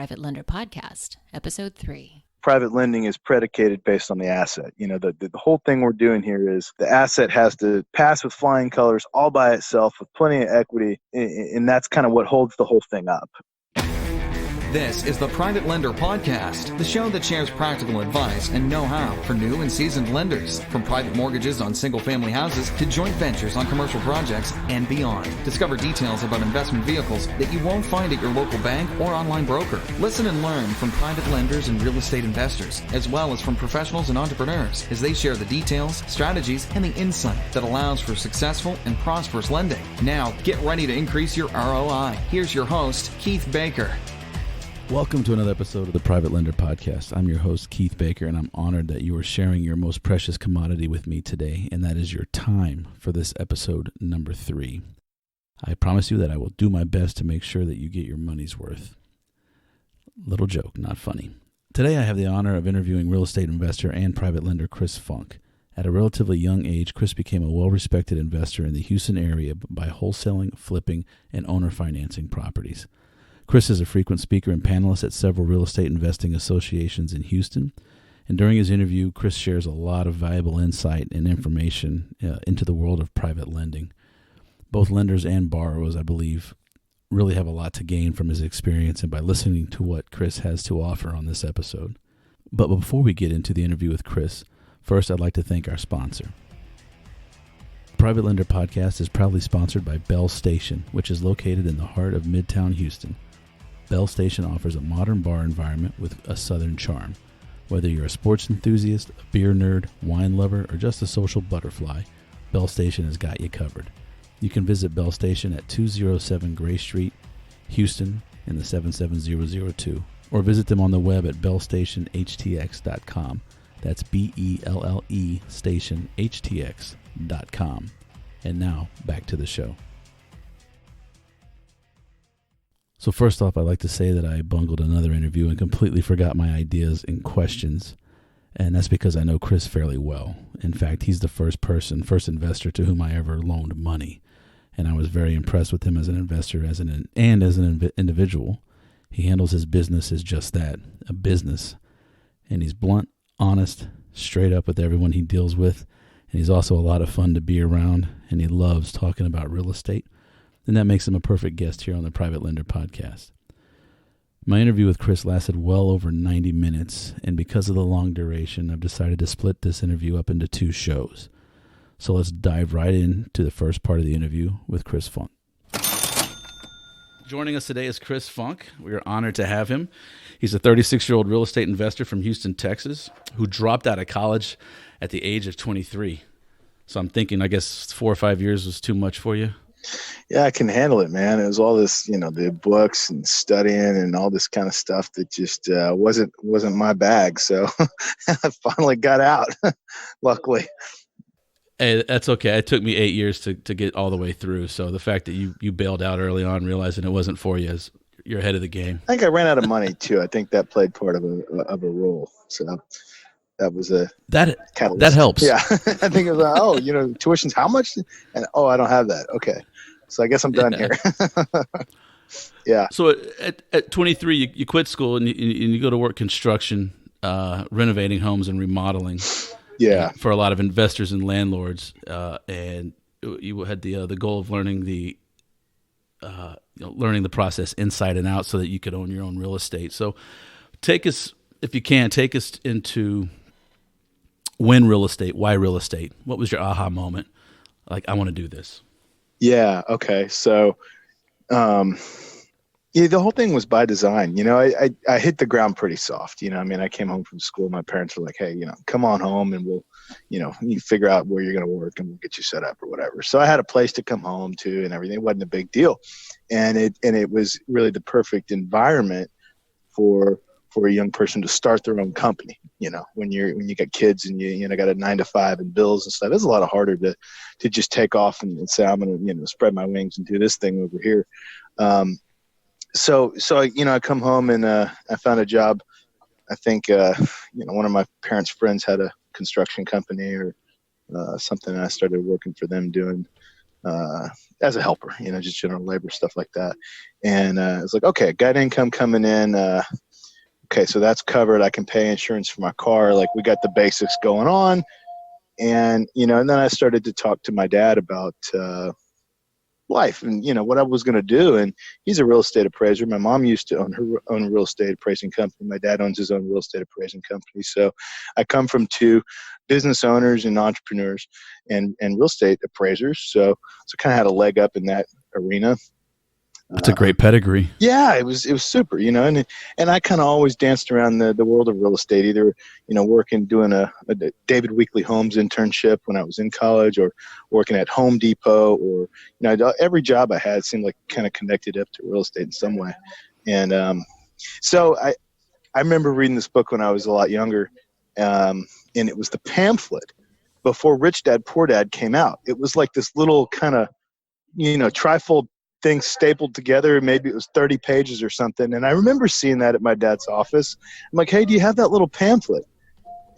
Private Lender Podcast, Episode 3. Private lending is predicated based on the asset. You know, the whole thing we're doing here is the asset has to pass with flying colors all by itself with plenty of equity, and that's kind of what holds the whole thing up. This is the Private Lender Podcast, the show that shares practical advice and know-how for new and seasoned lenders, from private mortgages on single-family houses to joint ventures on commercial projects and beyond. Discover details about investment vehicles that you won't find at your local bank or online broker. Listen and learn from private lenders and real estate investors, as well as from professionals and entrepreneurs, as they share the details, strategies, and the insight that allows for successful and prosperous lending. Now, get ready to increase your ROI. Here's your host, Keith Baker. Welcome to another episode of the Private Lender Podcast. I'm your host, Keith Baker, and I'm honored that you are sharing your most precious commodity with me today, and that is your time for this episode number 3. I promise you that I will do my best to make sure that you get your money's worth. Little joke, not funny. Today I have the honor of interviewing real estate investor and private lender Chris Funk. At a relatively young age, Chris became a well-respected investor in the Houston area by wholesaling, flipping, and owner financing properties. Chris is a frequent speaker and panelist at several real estate investing associations in Houston. And during his interview, Chris shares a lot of valuable insight and information into the world of private lending. Both lenders and borrowers, I believe, really have a lot to gain from his experience and by listening to what Chris has to offer on this episode. But before we get into the interview with Chris, first I'd like to thank our sponsor. Private Lender Podcast is proudly sponsored by Bell Station, which is located in the heart of Midtown Houston. Bell Station offers a modern bar environment with a southern charm. Whether you're a sports enthusiast, a beer nerd, wine lover, or just a social butterfly, Bell Station has got you covered. You can visit Bell Station at 207 Gray Street, Houston, in the 77002, or visit them on the web at bellstationhtx.com. That's BELLE station htx.com. And now, back to the show. So first off, I'd like to say that I bungled another interview and completely forgot my ideas and questions. And that's because I know Chris fairly well. In fact, he's the first investor to whom I ever loaned money. And I was very impressed with him as an investor as an individual. He handles his business as just that, a business. And he's blunt, honest, straight up with everyone he deals with. And he's also a lot of fun to be around. And he loves talking about real estate. And that makes him a perfect guest here on the Private Lender Podcast. My interview with Chris lasted well over 90 minutes, and because of the long duration, I've decided to split this interview up into 2 shows. So let's dive right into the first part of the interview with Chris Funk. Joining us today is Chris Funk. We are honored to have him. He's a 36-year-old real estate investor from Houston, Texas, who dropped out of college at the age of 23. So I'm thinking, I guess 4 or 5 years was too much for you? Yeah, I can handle it, man. It was all this, the books and studying and all this kind of stuff that just wasn't my bag. So I finally got out, luckily. Hey, that's okay. It took me 8 years to get all the way through. So the fact that you bailed out early on, realizing it wasn't for you, is you're ahead of the game. I think I ran out of money too. I think that played part of a role. So that was that catalyst. That helps. Yeah, I think it was tuition's how much? And I don't have that. Okay, so I guess I'm done here. Yeah. So at 23, you quit school and you go to work construction, renovating homes and remodeling. Yeah. For a lot of investors and landlords, and you had the goal of learning the process inside and out so that you could own your own real estate. So take us into when real estate, why real estate? What was your aha moment? Like, I want to do this. Yeah. Okay. So, the whole thing was by design. I hit the ground pretty soft. I came home from school. My parents were like, hey, come on home and we'll, you figure out where you're going to work and we'll get you set up or whatever. So I had a place to come home to and everything. It wasn't a big deal. And it was really the perfect environment for a young person to start their own company. When you got kids and you got a 9-to-5 and bills and stuff, it's a lot harder to just take off and say, I'm going to, spread my wings and do this thing over here. So I come home and I found a job. I think, one of my parents' friends had a construction company or something. And I started working for them doing as a helper, just general labor, stuff like that. And it's like, okay, got income coming in. Okay, so that's covered. I can pay insurance for my car. Like, we got the basics going on. And, and then I started to talk to my dad about life and, what I was going to do. And he's a real estate appraiser. My mom used to own her own real estate appraising company. My dad owns his own real estate appraising company. So I come from two business owners and entrepreneurs and real estate appraisers. So kind of had a leg up in that arena. That's a great pedigree. Yeah, it was super, and I kind of always danced around the world of real estate, either, working, doing a David Weekley Homes internship when I was in college, or working at Home Depot, or, every job I had seemed like kind of connected up to real estate in some way. And so I remember reading this book when I was a lot younger, and it was the pamphlet before Rich Dad, Poor Dad came out. It was like this little kind of, trifold things stapled together. Maybe it was 30 pages or something. And I remember seeing that at my dad's office. I'm like, hey, do you have that little pamphlet?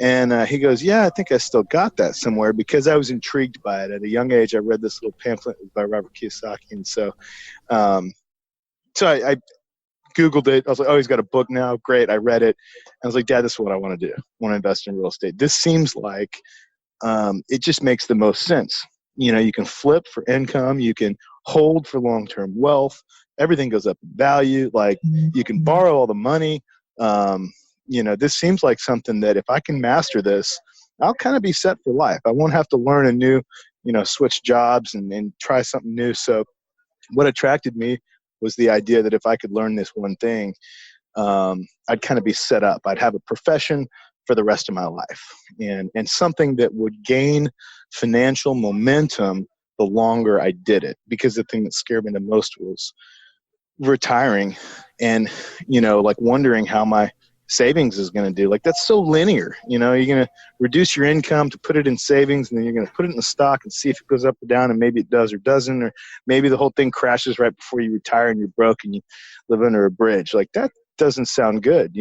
And he goes, yeah, I think I still got that somewhere, because I was intrigued by it. At a young age, I read this little pamphlet by Robert Kiyosaki. And so I Googled it. I was like, oh, he's got a book now. Great. I read it. I was like, Dad, this is what I want to do. I want to invest in real estate. This seems like it just makes the most sense. You can flip for income. You can hold for long-term wealth. Everything goes up in value. Like, you can borrow all the money. This seems like something that if I can master this, I'll kind of be set for life. I won't have to learn a new, switch jobs and try something new. So what attracted me was the idea that if I could learn this one thing, I'd kind of be set up. I'd have a profession for the rest of my life, and something that would gain financial momentum the longer I did it. Because the thing that scared me the most was retiring and, like wondering how my savings is going to do. Like, that's so linear. You're going to reduce your income to put it in savings, and then you're going to put it in the stock and see if it goes up or down, and maybe it does or doesn't, or maybe the whole thing crashes right before you retire and you're broke and you live under a bridge. Like, that doesn't sound good,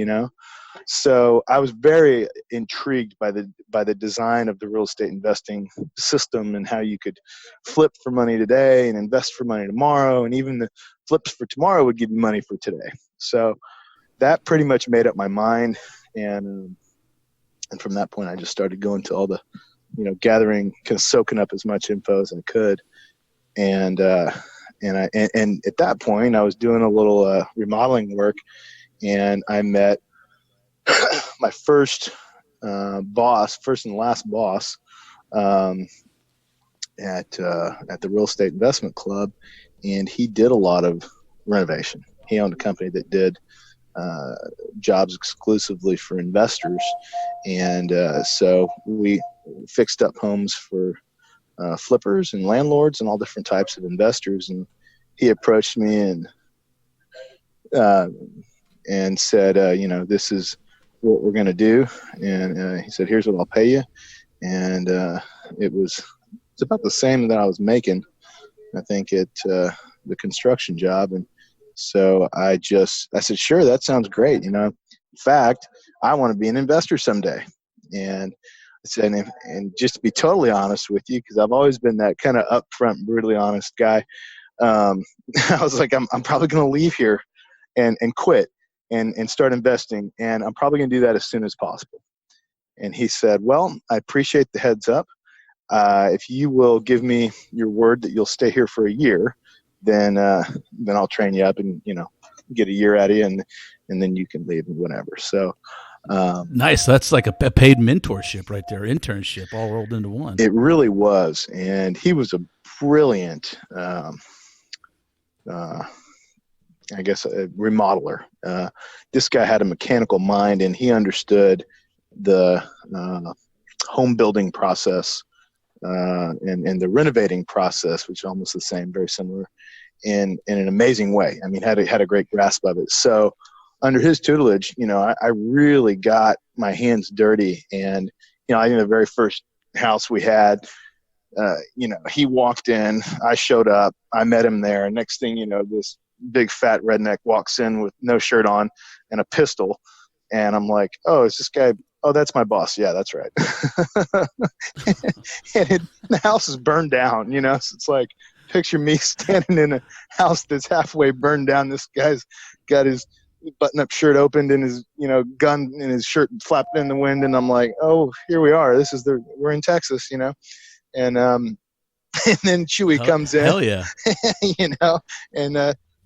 So I was very intrigued by the design of the real estate investing system, and how you could flip for money today and invest for money tomorrow, and even the flips for tomorrow would give you money for today. So that pretty much made up my mind, and from that point I just started going to all the, gathering, kind of soaking up as much info as I could, and at that point I was doing a little remodeling work, and I met my first and last boss at the Real Estate Investment Club, and he did a lot of renovation. He owned a company that did jobs exclusively for investors, and so we fixed up homes for flippers and landlords and all different types of investors. And he approached me and said, this is what we're going to do. And he said, here's what I'll pay you. And it's about the same that I was making, I think, at the construction job. And so I said, sure, that sounds great. In fact, I want to be an investor someday. And I said, and just to be totally honest with you, because I've always been that kind of upfront, brutally honest guy, I was like, I'm probably going to leave here and quit and start investing. And I'm probably going to do that as soon as possible. And he said, well, I appreciate the heads up. If you will give me your word that you'll stay here for a year, then I'll train you up and, get a year out of you, and then you can leave and whatever. So nice. That's like a paid mentorship right there, internship all rolled into one. It really was. And he was a brilliant, I guess, a remodeler. This guy had a mechanical mind, and he understood the home building process and the renovating process, which is almost the same, very similar, in an amazing way. I mean, had a great grasp of it. So under his tutelage, I really got my hands dirty. And, I think the very first house we had, he walked in, I showed up, I met him there. And next thing you know, this big fat redneck walks in with no shirt on and a pistol. And I'm like, oh, is this guy? Oh, that's my boss. Yeah, that's right. And the house is burned down, so it's like, picture me standing in a house that's halfway burned down. This guy's got his button-up shirt opened and his, gun in his shirt flapped in the wind. And I'm like, oh, here we are. We're in Texas, and and then Chewy comes in. Hell yeah. And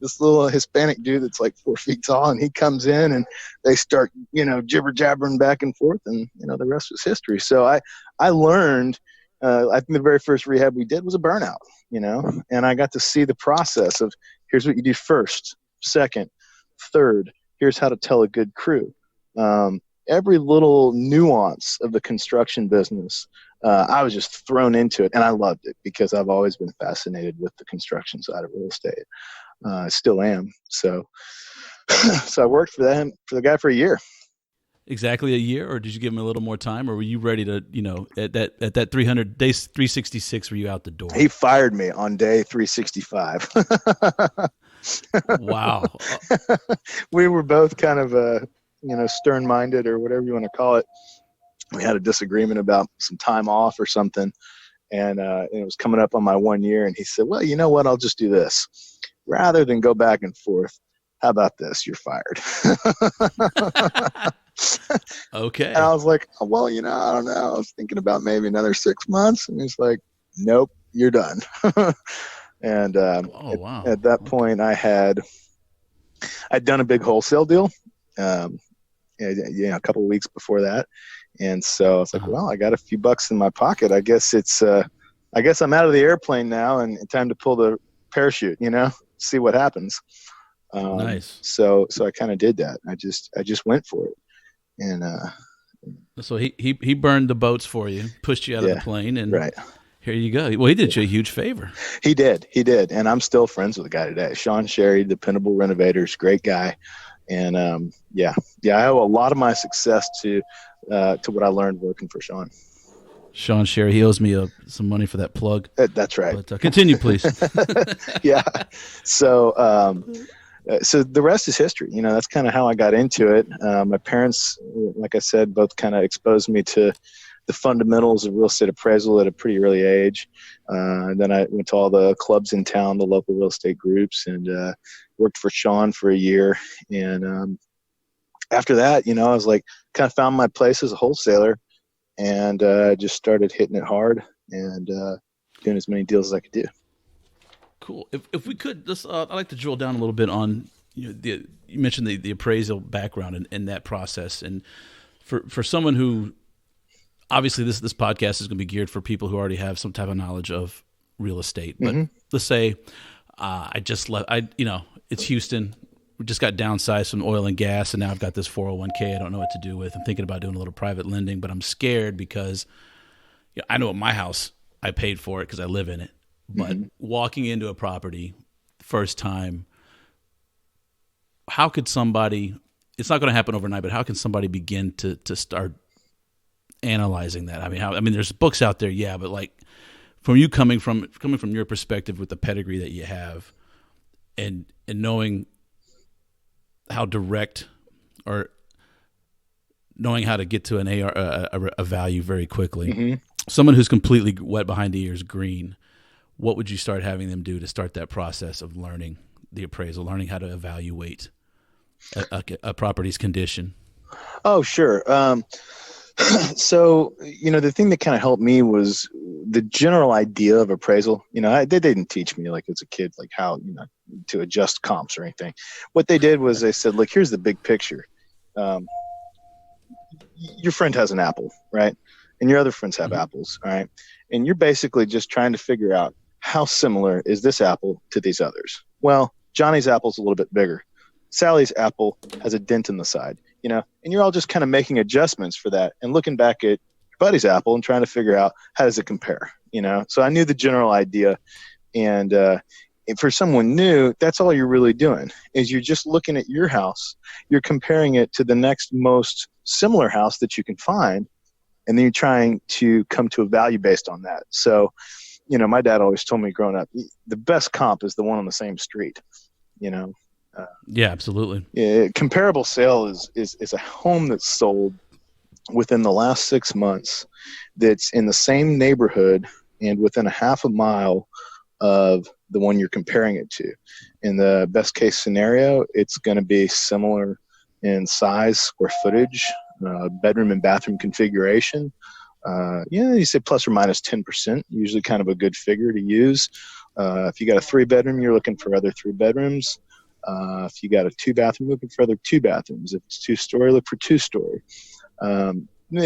this little Hispanic dude that's like 4 feet tall, and he comes in and they start, jibber jabbering back and forth, and the rest was history. So I learned. I think the very first rehab we did was a burnout, and I got to see the process of here's what you do first, second, third. Here's how to tell a good crew. Every little nuance of the construction business, I was just thrown into it, and I loved it because I've always been fascinated with the construction side of real estate. I still am. So I worked for the guy for a year. Exactly a year, or did you give him a little more time, or were you ready to, at that 300 days, 366, were you out the door? He fired me on day 365. Wow. We were both kind of, stern-minded or whatever you want to call it. We had a disagreement about some time off or something, and it was coming up on my 1 year, and he said, well, you know what, I'll just do this. Rather than go back and forth, how about this? You're fired. Okay. And I was like, well, I don't know. I was thinking about maybe another 6 months. And he's like, nope, you're done. And wow. At that point, I'd done a big wholesale deal, a couple of weeks before that. And so I was like, well, I got a few bucks in my pocket. I guess I'm out of the airplane now and time to pull the parachute, see what happens. Nice. So I kind of did that. I just went for it. And so he burned the boats for you, pushed you out of the plane, and right. Here you go. Well, he did you a huge favor. He did, and I'm still friends with the guy today. Sean Sherry, the Dependable Renovators, great guy, and I owe a lot of my success to what I learned working for Sean. Sean Sherry, he owes me some money for that plug. That's right. But continue, please. Yeah. So the rest is history. That's kind of how I got into it. My parents, like I said, both kind of exposed me to the fundamentals of real estate appraisal at a pretty early age. And then I went to all the clubs in town, the local real estate groups, and worked for Sean for a year. And after that, I was like, kind of found my place as a wholesaler, and just started hitting it hard and doing as many deals as I could do. Cool. If we could, I'd like to drill down a little bit on you mentioned the appraisal background and that process, and for someone who obviously this podcast is going to be geared for people who already have some type of knowledge of real estate. But let's say I just left. It's Houston. We just got downsized from oil and gas, and now I've got this 401k I don't know what to do with. I'm thinking about doing a little private lending, but I'm scared because I know at my house I paid for it because I live in it. But walking into a property first time, how could somebody, it's not going to happen overnight, but how can somebody begin to start analyzing that? I mean, there's books out there, yeah, but like from you coming from your perspective with the pedigree that you have and knowing how direct or knowing how to get to an a value very quickly, someone who's completely wet behind the ears, green, what would you start having them do to start that process of learning the appraisal, learning how to evaluate a property's condition? Oh, sure. So, the thing that kind of helped me was the general idea of appraisal. They didn't teach me like as a kid, like how, to adjust comps or anything. What they did was they said, look, here's the big picture. Your friend has an apple, right? And your other friends have apples, all right? And you're basically just trying to figure out how similar is this apple to these others? Well, Johnny's apple's a little bit bigger. Sally's apple has a dent in the side, and you're all just kind of making adjustments for that and looking back at your buddy's apple and trying to figure out how does it compare, So I knew the general idea. And for someone new, that's all you're really doing is you're just looking at your house. You're comparing it to the next most similar house that you can find. And then you're trying to come to a value based on that. So, my dad always told me growing up, the best comp is the one on the same street, Yeah, absolutely. Comparable sale is a home that's sold within the last 6 months that's in the same neighborhood and within a half a mile of the one you're comparing it to. In the best case scenario, it's going to be similar in size, square footage, bedroom and bathroom configuration. You say plus or minus 10%, usually kind of a good figure to use. If you got a 3-bedroom, you're looking for other 3 bedrooms. If you got a 2-bathroom, looking for other 2 bathrooms. If it's 2-story, look for 2-story.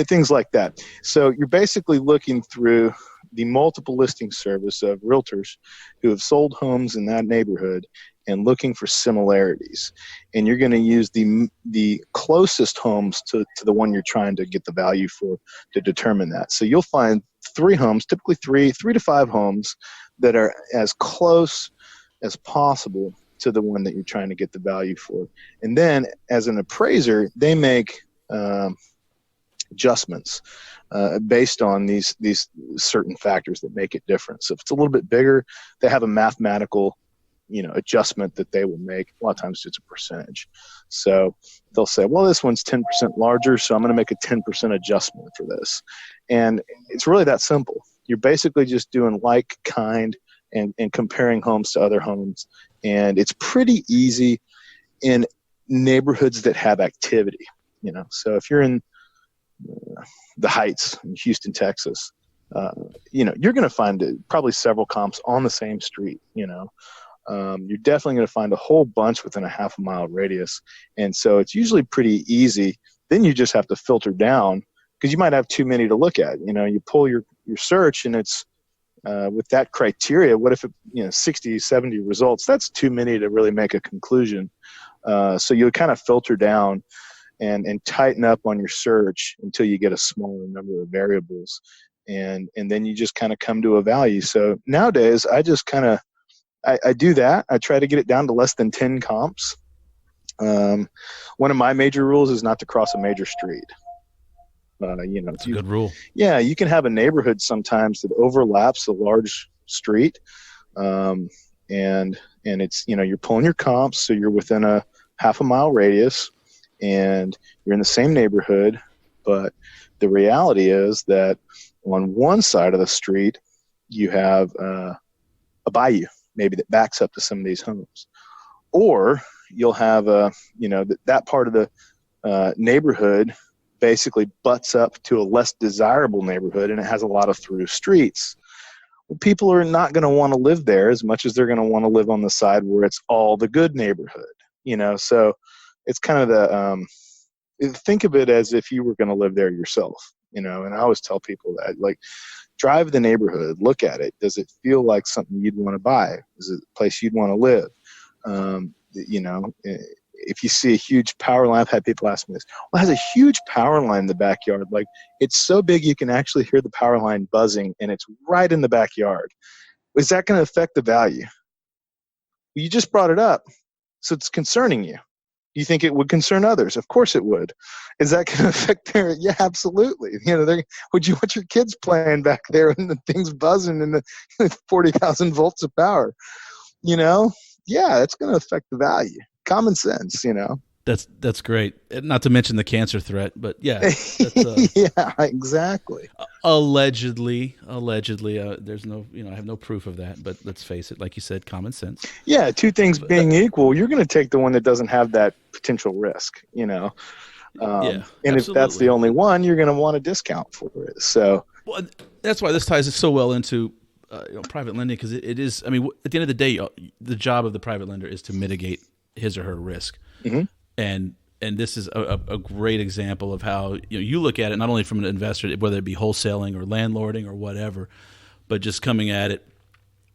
Things like that. So you're basically looking through the multiple listing service of realtors who have sold homes in that neighborhood and looking for similarities. And you're going to use the closest homes to the one you're trying to get the value for to determine that. So you'll find 3 homes, typically 3 to 5 homes that are as close as possible to the one that you're trying to get the value for. And then as an appraiser, they make adjustments based on these certain factors that make it different. So if it's a little bit bigger, they have a mathematical adjustment that they will make. A lot of times it's a percentage. So they'll say, well, this one's 10% larger, so I'm going to make a 10% adjustment for this. And it's really that simple. You're basically just doing like, kind, and comparing homes to other homes. And it's pretty easy in neighborhoods that have activity. So if you're in the Heights in Houston, Texas, you're going to find probably several comps on the same street. You're definitely going to find a whole bunch within a half a mile radius. And so it's usually pretty easy. Then you just have to filter down because you might have too many to look at. You pull your search and it's with that criteria, what if 60, 70 results? That's too many to really make a conclusion. So you kind of filter down and tighten up on your search until you get a smaller number of variables. And then you just kind of come to a value. So nowadays, I just kind of, I do that. I try to get it down to less than 10 comps. One of my major rules is not to cross a major street. It's a good rule. Yeah, you can have a neighborhood sometimes that overlaps a large street, and it's you're pulling your comps, so you're within a half a mile radius, and you're in the same neighborhood. But the reality is that on one side of the street, you have a bayou, maybe that backs up to some of these homes, or you'll have that part of the neighborhood basically butts up to a less desirable neighborhood and it has a lot of through streets. Well, people are not going to want to live there as much as they're going to want to live on the side where it's all the good neighborhood, so it's kind of think of it as if you were going to live there yourself, and I always tell people that, drive the neighborhood, look at it. Does it feel like something you'd want to buy? Is it a place you'd want to live? If you see a huge power line, I've had people ask me this, well, it has a huge power line in the backyard. It's so big you can actually hear the power line buzzing and it's right in the backyard. Is that going to affect the value? You just brought it up, so it's concerning you. You think it would concern others? Of course it would. Is that going to affect their? Yeah, absolutely. Would you want your kids playing back there and the thing's buzzing and the 40,000 volts of power? Yeah, it's going to affect the value. Common sense, That's great. Not to mention the cancer threat, but yeah. Yeah, exactly. Allegedly, there's no, I have no proof of that, but let's face it, like you said, common sense. Yeah, two things being equal, you're going to take the one that doesn't have that potential risk, Yeah, and absolutely. if that's the only one, you're going to want a discount for it. So, well, that's why this ties so well into private lending, because it is. I mean, at the end of the day, the job of the private lender is to mitigate his or her risk, and this is a great example of how you look at it not only from an investor, whether it be wholesaling or landlording or whatever, but just coming at it.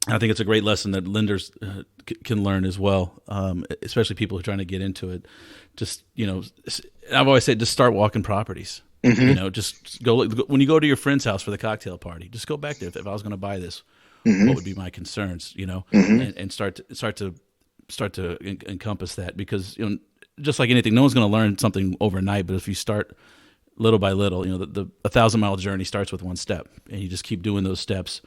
I think it's a great lesson that lenders can learn as well, especially people who are trying to get into it. Just I've always said, just start walking properties. Just go look. When you go to your friend's house for the cocktail party, just go back there. If I was going to buy this, what would be my concerns? And start to encompass that, because just like anything, no one's going to learn something overnight. But if you start little by little, the 1,000-mile journey starts with one step, and you just keep doing those steps,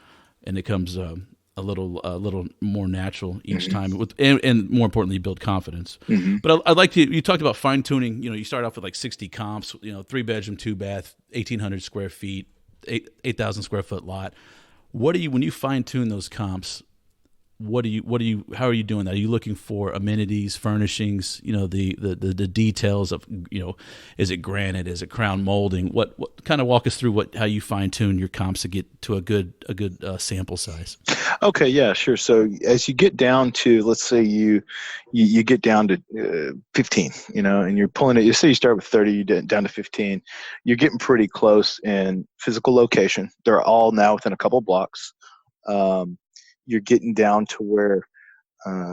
and it comes a little more natural each time. And more importantly, you build confidence. But I'd like to. You talked about fine tuning. You start off with 60 comps. 3-bedroom, 2-bath, 1,800 square feet, 8,000 square foot lot. What do you, when you fine tune those comps? how are you doing that? Are you looking for amenities, furnishings, the details of, is it granite? Is it crown molding? What kind of walk us through how you fine tune your comps to get to a good sample size? Okay, yeah, sure. So as you get down to, let's say you get down to 15, and you're pulling it. You say you start with 30, you get down to 15. You're getting pretty close in physical location. They're all now within a couple blocks. You're getting down to where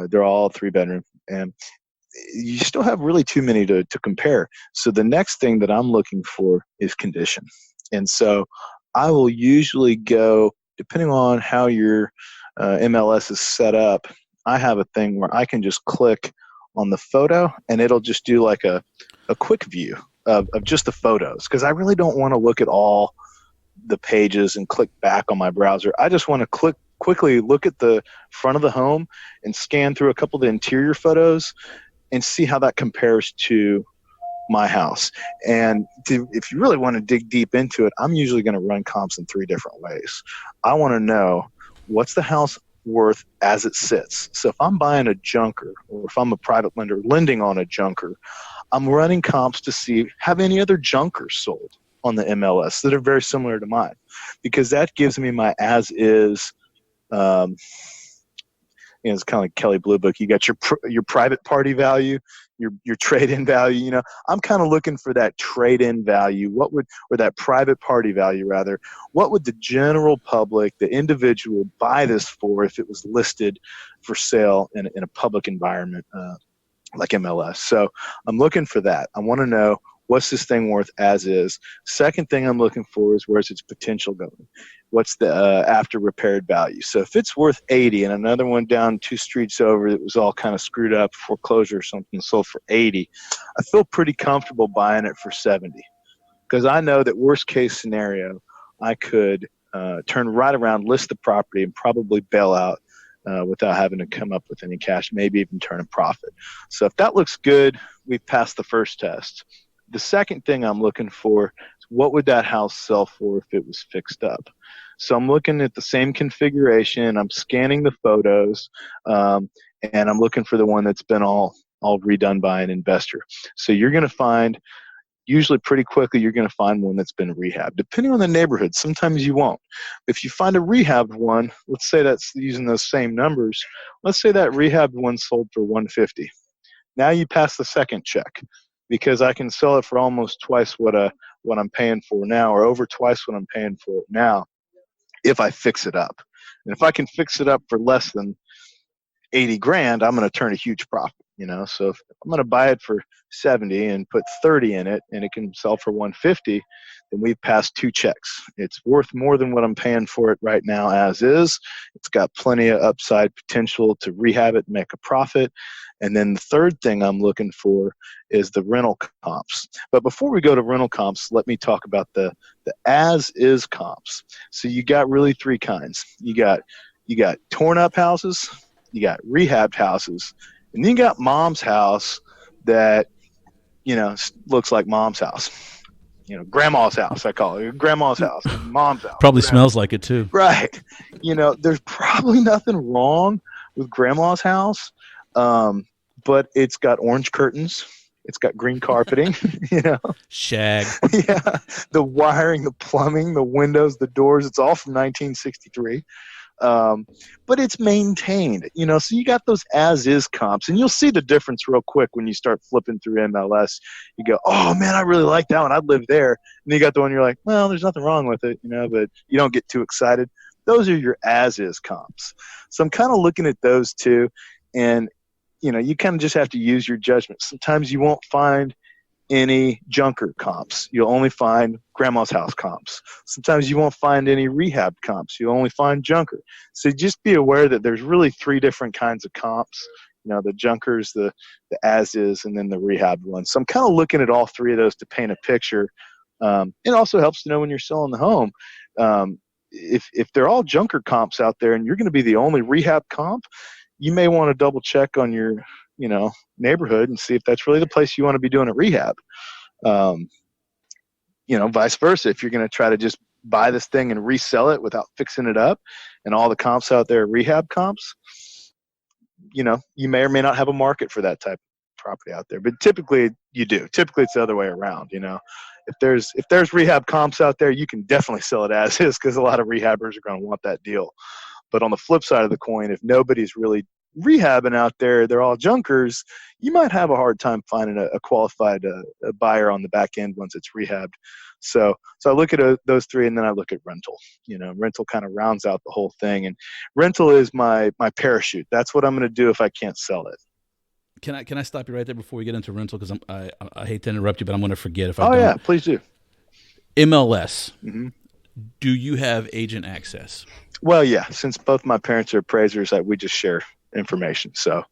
they're all 3-bedroom, and you still have really too many to compare. So the next thing that I'm looking for is condition. And so I will usually go, depending on how your MLS is set up, I have a thing where I can just click on the photo and it'll just do like a quick view of just the photos, because I really don't want to look at all the pages and click back on my browser. I just want to quickly look at the front of the home and scan through a couple of the interior photos and see how that compares to my house. And if you really want to dig deep into it, I'm usually going to run comps in 3 different ways. I want to know, what's the house worth as it sits? So if I'm buying a junker, or if I'm a private lender lending on a junker, I'm running comps to see, have any other junkers sold on the MLS that are very similar to mine, because that gives me my as is. It's kind of like Kelly Blue Book. You got your private party value, your trade-in value. I'm kind of looking for that trade-in value. Or that private party value rather. What would the general public, the individual, buy this for if it was listed for sale in a public environment like MLS? So I'm looking for that. I want to know, what's this thing worth as is? Second thing I'm looking for is, where's its potential going? What's the after repaired value? So if it's worth 80 and another one down 2 streets over that was all kind of screwed up, foreclosure or something, sold for 80, I feel pretty comfortable buying it for 70, because I know that worst case scenario, I could turn right around, list the property, and probably bail out without having to come up with any cash, maybe even turn a profit. So if that looks good, we've passed the first test. The second thing I'm looking for is, what would that house sell for if it was fixed up? So I'm looking at the same configuration. I'm scanning the photos, and I'm looking for the one that's been all redone by an investor. So you're going to find, usually pretty quickly, you're going to find one that's been rehabbed. Depending on the neighborhood, sometimes you won't. If you find a rehabbed one, let's say that's using those same numbers. Let's say that rehabbed one sold for $150. Now you pass the second check, because I can sell it for almost twice what I'm paying for now, or over twice what I'm paying for it now, if I fix it up. And if I can fix it up for less than 80 grand, I'm going to turn a huge profit. So if I'm going to buy it for 70 and put 30 in it, and it can sell for 150, then we've passed 2 checks. It's worth more than what I'm paying for it right now as is. It's got plenty of upside potential to rehab it and make a profit. And then the third thing I'm looking for is the rental comps. But before we go to rental comps, let me talk about the as-is comps. So you got really 3 kinds. You got torn up houses, you got rehabbed houses, and then you got mom's house that, looks like mom's house. Grandma's house, I call it. Grandma's house, mom's house. Probably smells like it too. Right. There's probably nothing wrong with grandma's house, but it's got orange curtains. It's got green carpeting, Shag. Yeah. The wiring, the plumbing, the windows, the doors, it's all from 1963. But it's maintained, so you got those as-is comps, and you'll see the difference real quick when you start flipping through MLS. You go, oh man, I really like that one, I'd live there. And then you got the one you're like, well, there's nothing wrong with it, but you don't get too excited. Those are your as-is comps. So I'm kind of looking at those two, and you kind of just have to use your judgment. Sometimes you won't find any junker comps. You'll only find grandma's house comps. Sometimes you won't find any rehab comps. You'll only find junker. So just be aware that there's really 3 different kinds of comps. The junkers, the as-is, and then the rehab ones. So I'm kind of looking at all 3 of those to paint a picture. It also helps to know when you're selling the home. If they're all junker comps out there and you're going to be the only rehab comp, you may want to double check on your neighborhood and see if that's really the place you want to be doing a rehab. Vice versa. If you're going to try to just buy this thing and resell it without fixing it up, and all the comps out there are rehab comps, you may or may not have a market for that type of property out there, but typically you do. Typically it's the other way around. If there's rehab comps out there, you can definitely sell it as is, because a lot of rehabbers are going to want that deal. But on the flip side of the coin, if nobody's really rehabbing out there, they're all junkers, you might have a hard time finding a qualified buyer on the back end once it's rehabbed. So I look at those three, and then I look at rental. Rental kind of rounds out the whole thing, and rental is my parachute. That's what I'm going to do if I can't sell it. Can I stop you right there before we get into rental? Because I hate to interrupt you, but I'm going to forget if I don't. Oh yeah, please do. MLS. Mm-hmm. Do you have agent access? Well, yeah. Since both my parents are appraisers, we just share information. So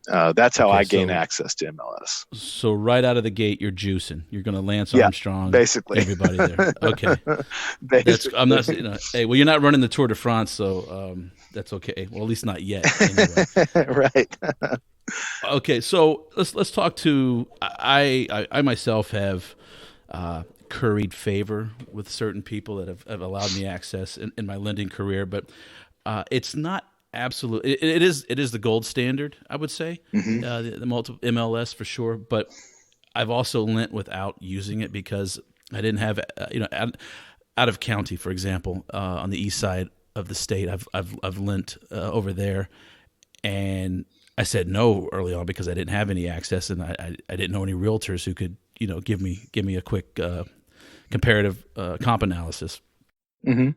that's how I gain access to MLS. So right out of the gate, you're juicing. You're going to Lance Armstrong, basically everybody there. Okay. I'm not. Hey, well, you're not running the Tour de France, so that's okay. Well, at least not yet. Anyway. Right. Okay, so let's talk to. I myself have curried favor with certain people that have allowed me access in my lending career, but it's not absolute. It is the gold standard, I would say. Mm-hmm. The multiple MLS for sure, but I've also lent without using it because I didn't have out of county, for example, on the east side of the state. I've lent over there, and I said no early on because I didn't have any access, and I didn't know any realtors who could give me a quick comparative comp analysis. Mm-hmm.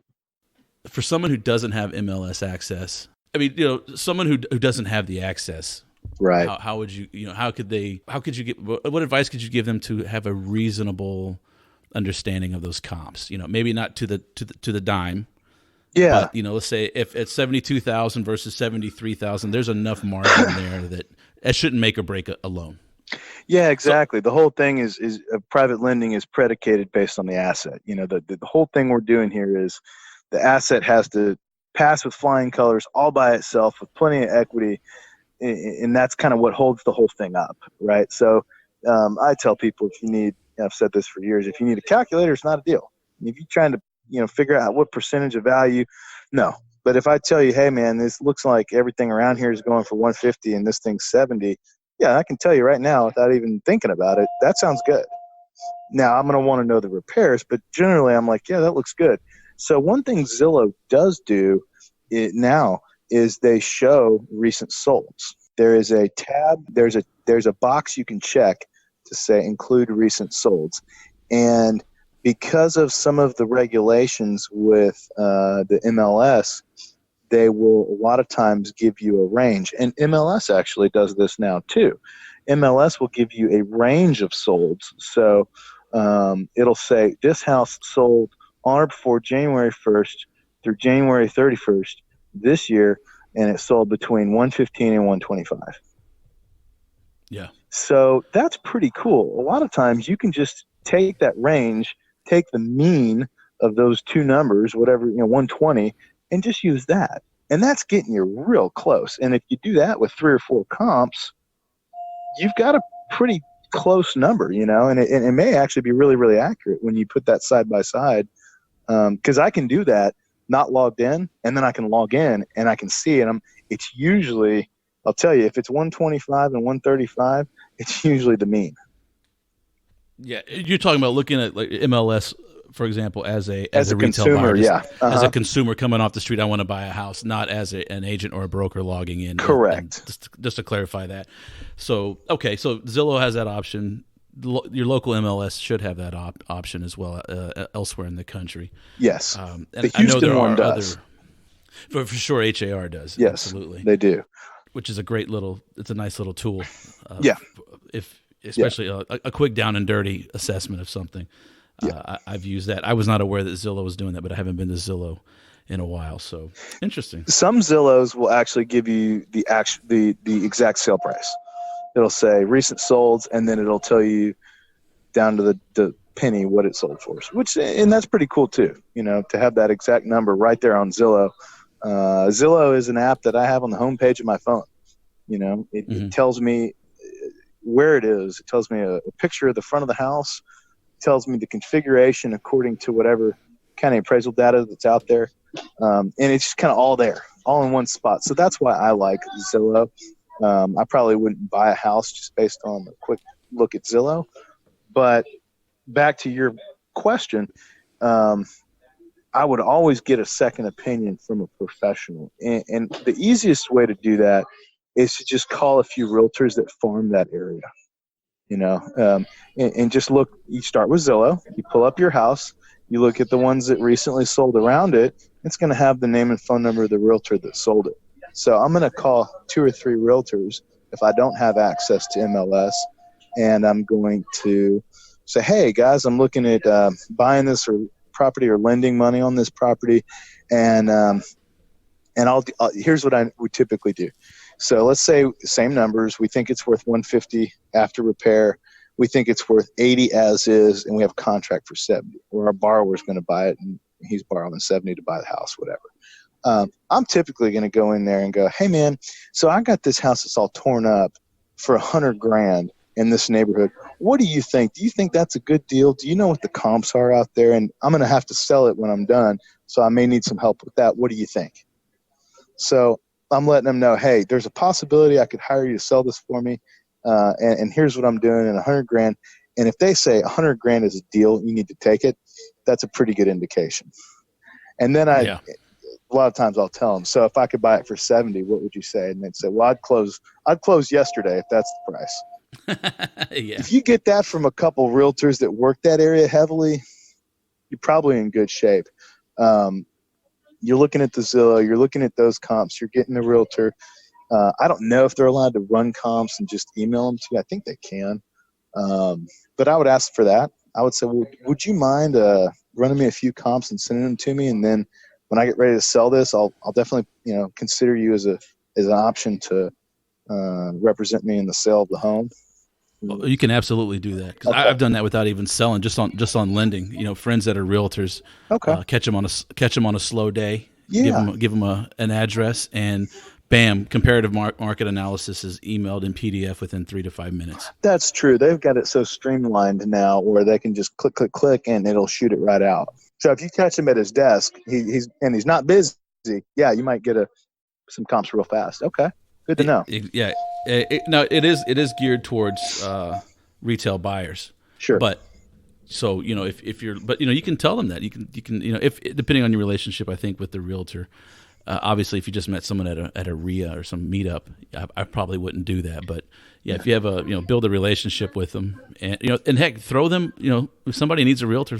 For someone who doesn't have MLS access, I mean, someone who doesn't have the access, right? How would you how could you get, what advice could you give them to have a reasonable understanding of those comps? Maybe not to the dime. Yeah. But, let's say if it's 72,000 versus 73,000, there's enough margin there that shouldn't make or break a loan. Yeah, exactly. The whole thing is private lending is predicated based on the asset. The whole thing we're doing here is the asset has to pass with flying colors all by itself with plenty of equity. And that's kind of what holds the whole thing up. Right. So I tell people, if you need, I've said this for years, if you need a calculator, it's not a deal. If you're trying to figure out what percentage of value, no. But if I tell you, hey man, this looks like everything around here is going for 150 and this thing's 70, yeah, I can tell you right now without even thinking about it, that sounds good. Now I'm going to want to know the repairs, but generally I'm like, yeah, that looks good. So one thing Zillow does do now is they show recent solds. There is a tab, there's a box you can check to say include recent solds. And because of some of the regulations with the MLS, they will a lot of times give you a range. And MLS actually does this now too. MLS will give you a range of solds. So it'll say this house sold on or before January 1st through January 31st this year, and it sold between 115 and 125. Yeah. So that's pretty cool. A lot of times you can just take that range, take the mean of those two numbers, whatever, 120, and just use that. And that's getting you real close. And if you do that with 3 or 4 comps, you've got a pretty close number, and it may actually be really, really accurate when you put that side by side. Because I can do that, not logged in, and then I can log in and I can see it. It's usually, I'll tell you, if it's 125 and 135, it's usually the mean. Yeah, you're talking about looking at like MLS, for example, as a retail consumer, buyer, yeah, as a consumer coming off the street. I want to buy a house, not as an agent or a broker logging in. Correct. And just to clarify that. So okay, so Zillow has that option. Your local MLS should have that option as well elsewhere in the country. Yes, and the Houston one does. For sure, HAR does. Yes, absolutely, they do. Which is it's a nice little tool. Yeah. Especially a quick down and dirty assessment of something. Yeah. I've used that. I was not aware that Zillow was doing that, but I haven't been to Zillow in a while. So interesting. Some Zillows will actually give you the exact sale price. It'll say recent solds, and then it'll tell you down to the penny what it sold for. And that's pretty cool too. To have that exact number right there on Zillow. Zillow is an app that I have on the homepage of my phone. It tells me where it is. It tells me a picture of the front of the house. It tells me the configuration according to whatever kind of appraisal data that's out there. And it's just kind of all there all in one spot. So that's why I like Zillow. I probably wouldn't buy a house just based on a quick look at Zillow. But back to your question, I would always get a second opinion from a professional. And the easiest way to do that is to just call a few realtors that farm that area, and just look. You start with Zillow, you pull up your house, you look at the ones that recently sold around it. It's going to have the name and phone number of the realtor that sold it. So I'm going to call 2 or 3 realtors if I don't have access to MLS, and I'm going to say, hey guys, I'm looking at buying this or property or lending money on this property, and I'll here's what I would typically do. So let's say the same numbers. We think it's worth 150 after repair. We think it's worth 80 as is, and we have a contract for 70. Or our borrower's going to buy it, and he's borrowing 70 to buy the house, whatever. I'm typically going to go in there and go, hey man, so I got this house that's all torn up for $100,000 in this neighborhood. What do you think? Do you think that's a good deal? Do you know what the comps are out there? And I'm going to have to sell it when I'm done, so I may need some help with that. What do you think? So I'm letting them know, hey, there's a possibility I could hire you to sell this for me, and here's what I'm doing in $100,000. And if they say $100,000 is a deal, you need to take it, that's a pretty good indication. And then a lot of times I'll tell them, so if I could buy it for 70, what would you say? And they'd say, well, I'd close yesterday if that's the price. If you get that from a couple realtors that work that area heavily, you're probably in good shape. You're looking at the Zillow, you're looking at those comps, you're getting the realtor. I don't know if they're allowed to run comps and just email them to you. I think they can. But I would ask for that. I would say, well, would you mind running me a few comps and sending them to me? And then when I get ready to sell this, I'll definitely consider you as an option to represent me in the sale of the home. Well, you can absolutely do that, because I've done that without even selling, just on lending. Friends that are realtors, catch them on a slow day, give them an address, and bam, comparative market analysis is emailed in PDF within 3 to 5 minutes. That's true. They've got it so streamlined now where they can just click, and it'll shoot it right out. So if you catch him at his desk, he's not busy. Yeah, you might get some comps real fast. Okay, good to know. It is geared towards retail buyers. Sure. But so if you're, you can tell them that you can if depending on your relationship, I think with the realtor. Obviously, if you just met someone at a RIA or some meetup, I probably wouldn't do that. But if you have build a relationship with them, and heck, throw them, if somebody needs a realtor,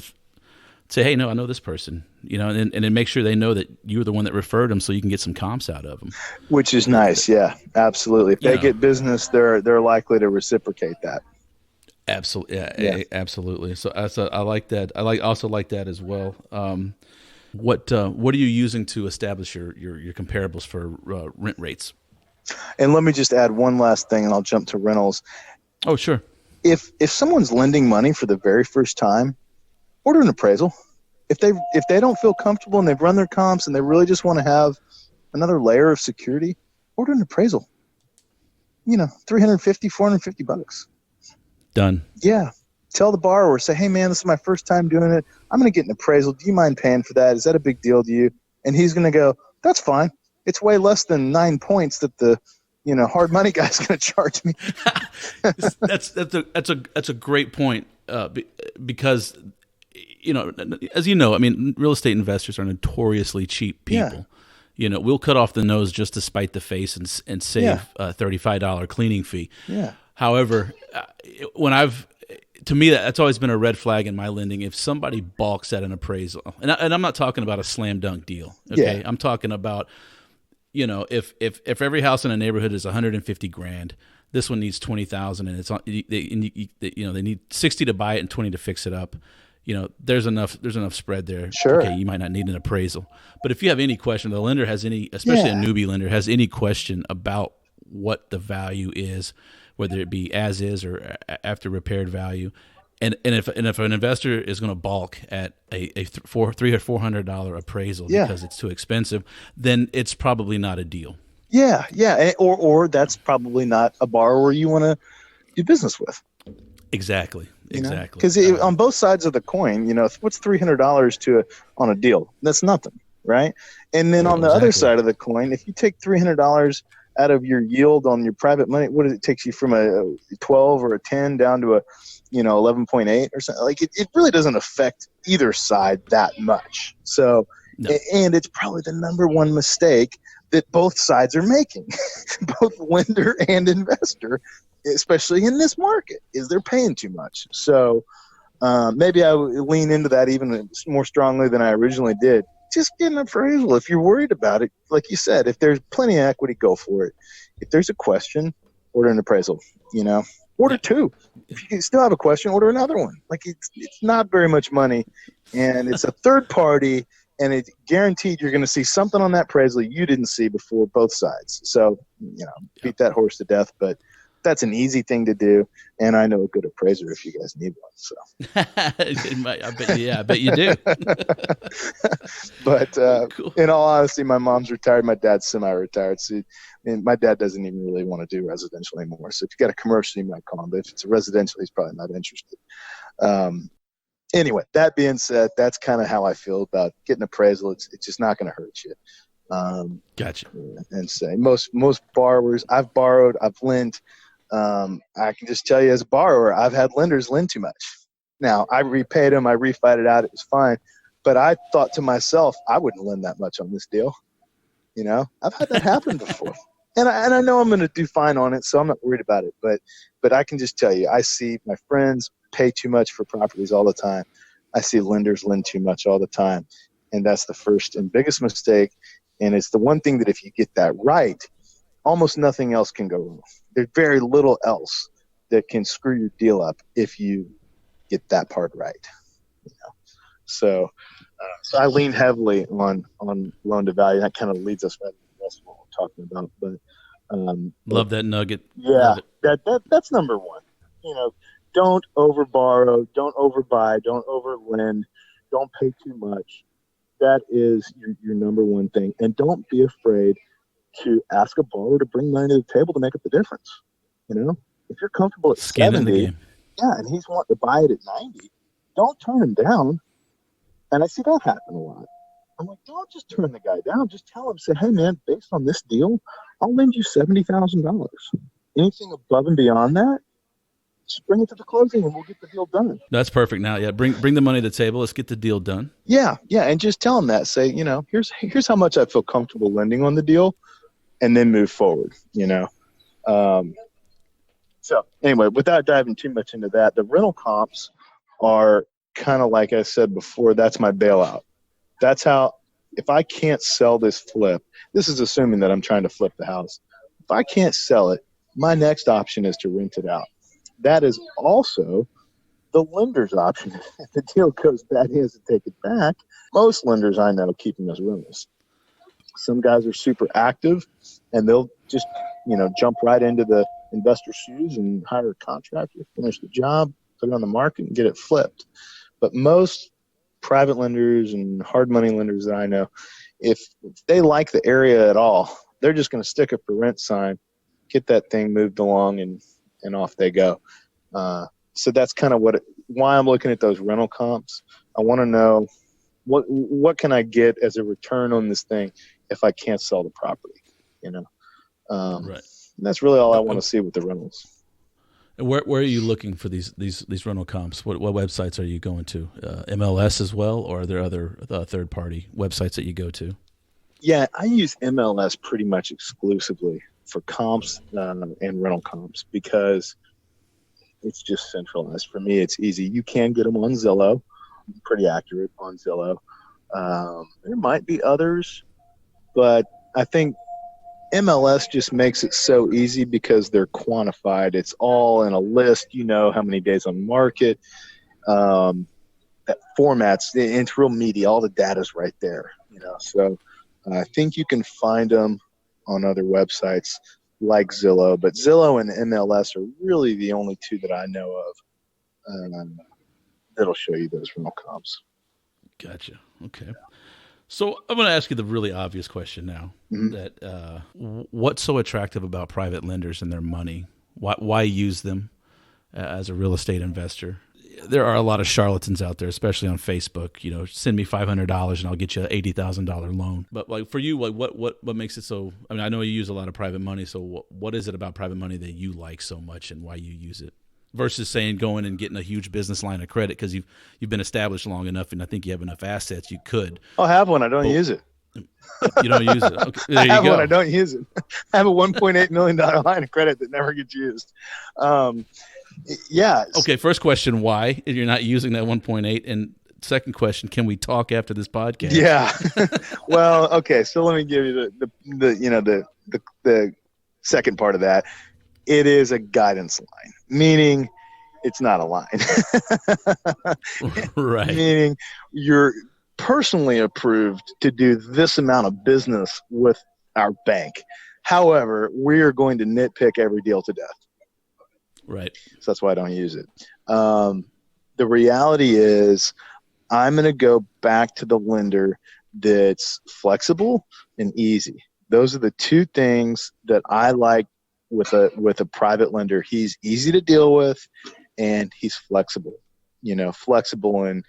say, hey, no, I know this person, and then make sure they know that you were the one that referred them, so you can get some comps out of them. Which is nice, yeah, absolutely. If they get business, they're likely to reciprocate that. Absolutely, absolutely. So I like that. Also like that as well. What are you using to establish your comparables for rent rates? And let me just add one last thing, and I'll jump to rentals. Oh, sure. If someone's lending money for the very first time, order an appraisal. If they don't feel comfortable and they've run their comps and they really just want to have another layer of security, order an appraisal. $350, $450. Done. Yeah. Tell the borrower, say, hey man, this is my first time doing it. I'm going to get an appraisal. Do you mind paying for that? Is that a big deal to you? And he's going to go, that's fine. It's way less than 9 points that the hard money guy's going to charge me. That's a great point, because as real estate investors are notoriously cheap people. Yeah. We'll cut off the nose just to spite the face and save a $35 cleaning fee. Yeah. However, to me, that's always been a red flag in my lending. If somebody balks at an appraisal, and I'm not talking about a slam dunk deal. Okay, I'm talking about, if every house in a neighborhood is $150,000, this one needs $20,000, and it's on. They need 60 to buy it and 20 to fix it up. There's enough spread there. Sure. Okay, you might not need an appraisal, but if you have any question, the lender has any, especially a newbie lender, has any question about what the value is, whether it be as is or after repaired value, and if an investor is going to balk at a $300 or $400 appraisal because it's too expensive, then it's probably not a deal. Yeah, or that's probably not a borrower you want to do business with. Exactly. Because on both sides of the coin, what's $300 on a deal? That's nothing. right? And then on the other side of the coin, if you take $300 out of your yield on your private money, what does it take you from a 12 or a 10 down to a 11.8 or something? Like it really doesn't affect either side that much. So, and it's probably the number one mistake that both sides are making, both lender and investor, especially in this market, is they're paying too much. So maybe I would lean into that even more strongly than I originally did. Just get an appraisal. If you're worried about it, like you said, if there's plenty of equity, go for it. If there's a question, order an appraisal, order two. If you still have a question, order another one. Like it's not very much money, and it's a third party, and it's guaranteed you're going to see something on that appraisal you didn't see before, both sides. So, beat that horse to death, but that's an easy thing to do, and I know a good appraiser if you guys need one. So, I bet you do. But cool. In all honesty, my mom's retired, my dad's semi-retired. So, and my dad doesn't even really want to do residential anymore. So if you got a commercial, you might call him, but if it's a residential, he's probably not interested. Anyway, that being said, that's kind of how I feel about getting appraisal. It's just not going to hurt you. Gotcha. And say most borrowers I've borrowed, I've lent. I can just tell you as a borrower, I've had lenders lend too much. Now, I repaid them, I refied it out, it was fine. But I thought to myself, I wouldn't lend that much on this deal. I've had that happen before. And I know I'm going to do fine on it, so I'm not worried about it. But I can just tell you, I see my friends pay too much for properties all the time. I see lenders lend too much all the time. And that's the first and biggest mistake. And it's the one thing that if you get that right, almost nothing else can go wrong. There's very little else that can screw your deal up if you get that part right. So I lean heavily on loan to value. That kind of leads us right into the rest of what we're talking about. But love that nugget. Yeah, that's number one. Don't overborrow, don't overbuy, don't overlend, don't pay too much. That is your number one thing. And don't be afraid to ask a borrower to bring money to the table to make up the difference. If you're comfortable at Skin 70, in the game. and he's wanting to buy it at 90, don't turn him down. And I see that happen a lot. I'm like, don't just turn the guy down. Just tell him, say, hey, man, based on this deal, I'll lend you $70,000. Anything above and beyond that, just bring it to the closing and we'll get the deal done. That's perfect. Now, bring the money to the table. Let's get the deal done. Yeah, and just tell him that. Say, here's how much I feel comfortable lending on the deal, and then move forward. So anyway, without diving too much into that, the rental comps are kind of like I said before. That's my bailout. That's how, if I can't sell this flip, this is assuming that I'm trying to flip the house. If I can't sell it, my next option is to rent it out. That is also the lender's option. If the deal goes bad, he has to take it back. Most lenders I know keep them as rentals. Some guys are super active, and they'll just, jump right into the investor's shoes and hire a contractor, finish the job, put it on the market, and get it flipped. But most private lenders and hard money lenders that I know, if they like the area at all, they're just going to stick up a rent sign, get that thing moved along, and off they go. So that's kind of why I'm looking at those rental comps. I want to know what can I get as a return on this thing if I can't sell the property, Right. And that's really all I want to see with the rentals. And where are you looking for these rental comps? What websites are you going to? MLS as well, or are there other third-party websites that you go to? Yeah, I use MLS pretty much exclusively for comps and rental comps because it's just centralized. For me, it's easy. You can get them on Zillow, pretty accurate on Zillow. There might be others, but I think MLS just makes it so easy because they're quantified. It's all in a list. How many days on market. That formats, it's real meaty. All the data's right there. So I think you can find them on other websites like Zillow, but Zillow and MLS are really the only two that I know of that'll show you those rental comps. Gotcha. Okay. So I'm going to ask you the really obvious question now. Mm-hmm. That what's so attractive about private lenders and their money? Why use them as a real estate investor? there are a lot of charlatans out there, especially on Facebook. Send me $500 and I'll get you an $80,000 loan. But like for you, like what makes it so? I mean, I know you use a lot of private money. So what is it about private money that you like so much, and why you use it, versus saying going and getting a huge business line of credit because you've been established long enough and I think you have enough assets you could. I'll have one. I don't use it. You don't use it. Okay, there you I have go. one. I don't use it. I have a $1.8 million line of credit that never gets used. Yeah. Okay. First question: why if you're not using that 1.8? And second question: can we talk after this podcast? Yeah. Well, okay. So let me give you the second part of that. It is a guidance line, meaning it's not a line. Right. Meaning you're personally approved to do this amount of business with our bank. However, we are going to nitpick every deal to death. Right. So that's why I don't use it. The reality is I'm going to go back to the lender that's flexible and easy. Those are the two things that I like with a private lender. He's easy to deal with and he's flexible. Flexible in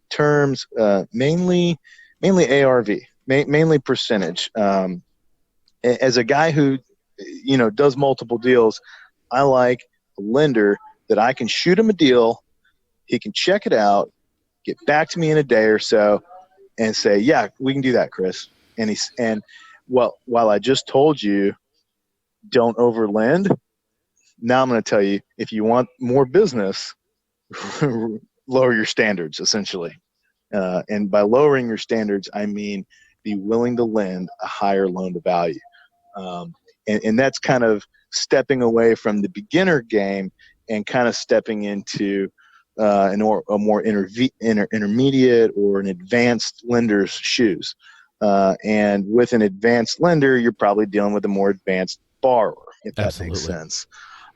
terms, mainly ARV, mainly percentage. As a guy who, does multiple deals, I like a lender that I can shoot him a deal. He can check it out, get back to me in a day or so and say, yeah, we can do that, Chris. And while I just told you, don't overlend. Now I'm going to tell you, if you want more business, lower your standards, essentially. And by lowering your standards, I mean be willing to lend a higher loan to value. And that's kind of stepping away from the beginner game and kind of stepping into a more intermediate or an advanced lender's shoes. And with an advanced lender, you're probably dealing with a more advanced borrower, if that Absolutely. makes sense.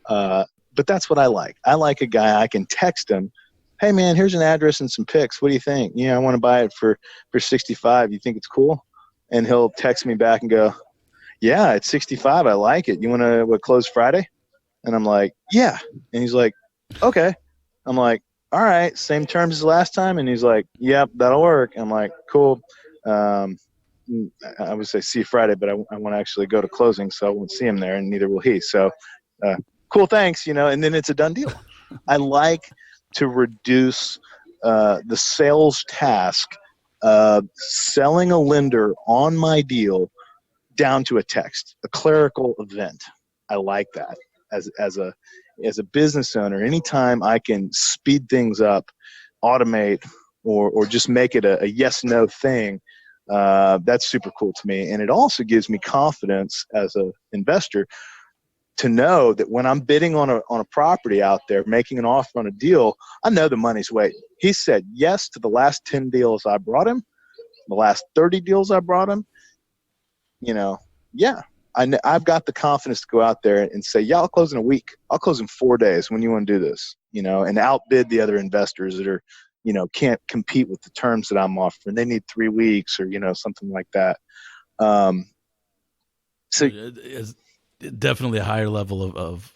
But that's what I like. I like a guy I can text him, hey man, here's an address and some pics. What do you think? Yeah, I want to buy it for 65. You think it's cool? And he'll text me back and go, yeah, it's 65. I like it. You want to close Friday? And I'm like, yeah. And he's like, okay. I'm like, all right, same terms as last time. And he's like, yep, that'll work. I'm like, cool. I would say see you Friday, but I want to actually go to closing, so I won't see him there, and neither will he. So, cool, thanks, and then it's a done deal. I like to reduce the sales task of selling a lender on my deal down to a text, a clerical event. I like that as a business owner. Anytime I can speed things up, automate, or just make it a yes/no thing, that's super cool to me. And it also gives me confidence as an investor to know that when I'm bidding on a property out there, making an offer on a deal, I know the money's waiting. He said yes to the last 10 deals I brought him, the last 30 deals I brought him. Yeah, I've got the confidence to go out there and say, yeah, I'll close in a week. I'll close in 4 days when you want to do this, and outbid the other investors that are, can't compete with the terms that I'm offering. They need 3 weeks or, something like that. So it's definitely a higher level of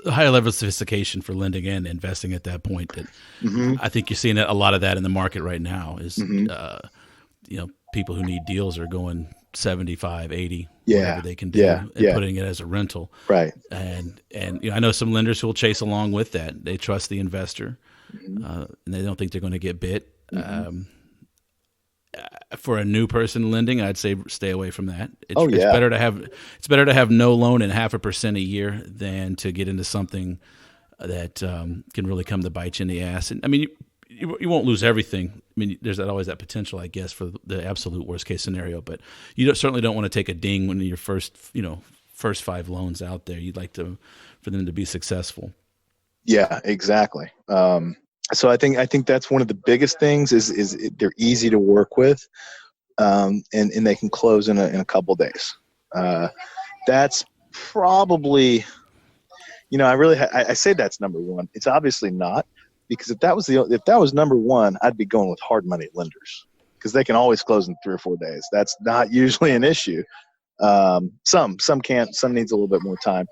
a higher level of sophistication for lending and investing at that point. That I think you're seeing a lot of that in the market right now is, people who need deals are going 75, 80, whatever they can do, and putting it as a rental. Right. And I know some lenders who will chase along with that. They trust the investor, and they don't think they're going to get bit. For a new person lending, I'd say stay away from that. It's better to have no loan and 0.5% a year than to get into something that can really come to bite you in the ass. And I mean, you won't lose everything. I mean, there's always that potential, I guess, for the absolute worst case scenario. But you certainly don't want to take a ding when your first 5 loans out there. You'd like for them to be successful. Yeah, exactly. So I think that's one of the biggest things is they're easy to work with, and they can close in a couple days. That's probably, I say that's number one. It's obviously not, because if that was number one, I'd be going with hard money lenders, because they can always close in 3 or 4 days. That's not usually an issue. Some can't. Some needs a little bit more time.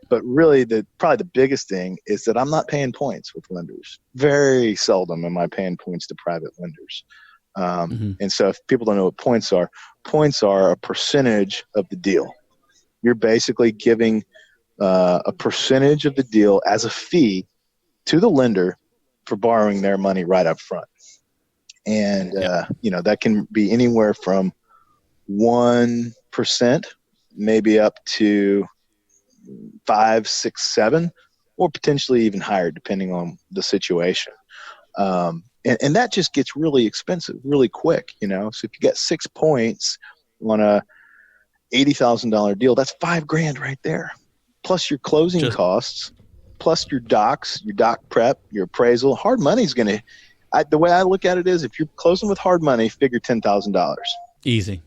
But really, probably the biggest thing is that I'm not paying points with lenders. Very seldom am I paying points to private lenders. And so if people don't know what points are a percentage of the deal. You're basically giving a percentage of the deal as a fee to the lender for borrowing their money right up front. And, that can be anywhere from 1% maybe up to 5, 6, 7, or potentially even higher depending on the situation. And that just gets really expensive really quick, So if you get 6 points on a $80,000 deal, that's $5,000 right there. Plus your closing costs, plus your doc prep, your appraisal. Hard money's going to, the way I look at it is if you're closing with hard money, figure $10,000. Easy.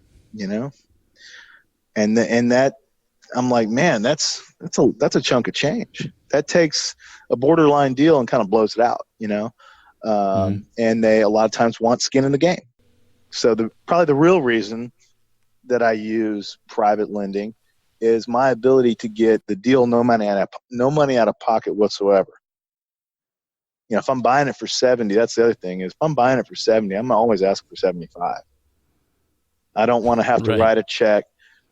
And that, I'm like, man, that's a chunk of change. That takes a borderline deal and kind of blows it out, and they a lot of times want skin in the game. So probably the real reason that I use private lending is my ability to get the deal no money out of pocket whatsoever. If I'm buying it for 70, that's the other thing is if I'm buying it for 70, I'm always asking for 75. I don't want to have to write a check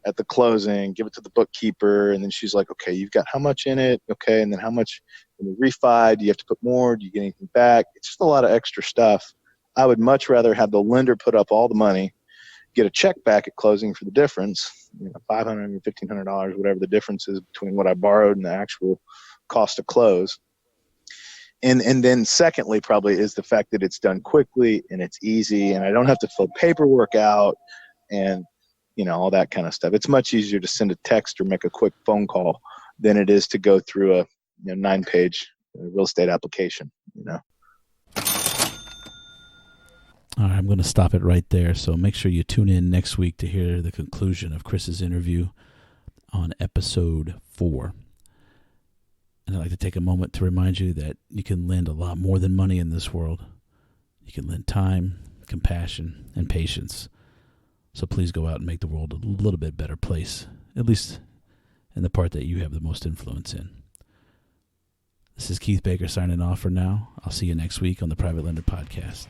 at the closing, give it to the bookkeeper, and then she's like, okay, you've got how much in it? Okay, and then how much in the refi? Do you have to put more? Do you get anything back? It's just a lot of extra stuff. I would much rather have the lender put up all the money, get a check back at closing for the difference, $500 or $1,500, whatever the difference is between what I borrowed and the actual cost to close. And then secondly, probably is the fact that it's done quickly and it's easy and I don't have to fill paperwork out and, all that kind of stuff. It's much easier to send a text or make a quick phone call than it is to go through a 9-page real estate application, All right, I'm going to stop it right there. So make sure you tune in next week to hear the conclusion of Chris's interview on episode 4. And I'd like to take a moment to remind you that you can lend a lot more than money in this world. You can lend time, compassion, and patience. So please go out and make the world a little bit better place, at least in the part that you have the most influence in. This is Keith Baker signing off for now. I'll see you next week on the Private Lender Podcast.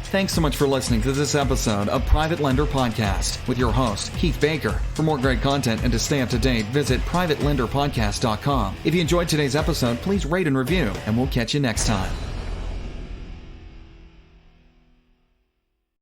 Thanks so much for listening to this episode of Private Lender Podcast with your host, Keith Baker. For more great content and to stay up to date, visit privatelenderpodcast.com. If you enjoyed today's episode, please rate and review, and we'll catch you next time.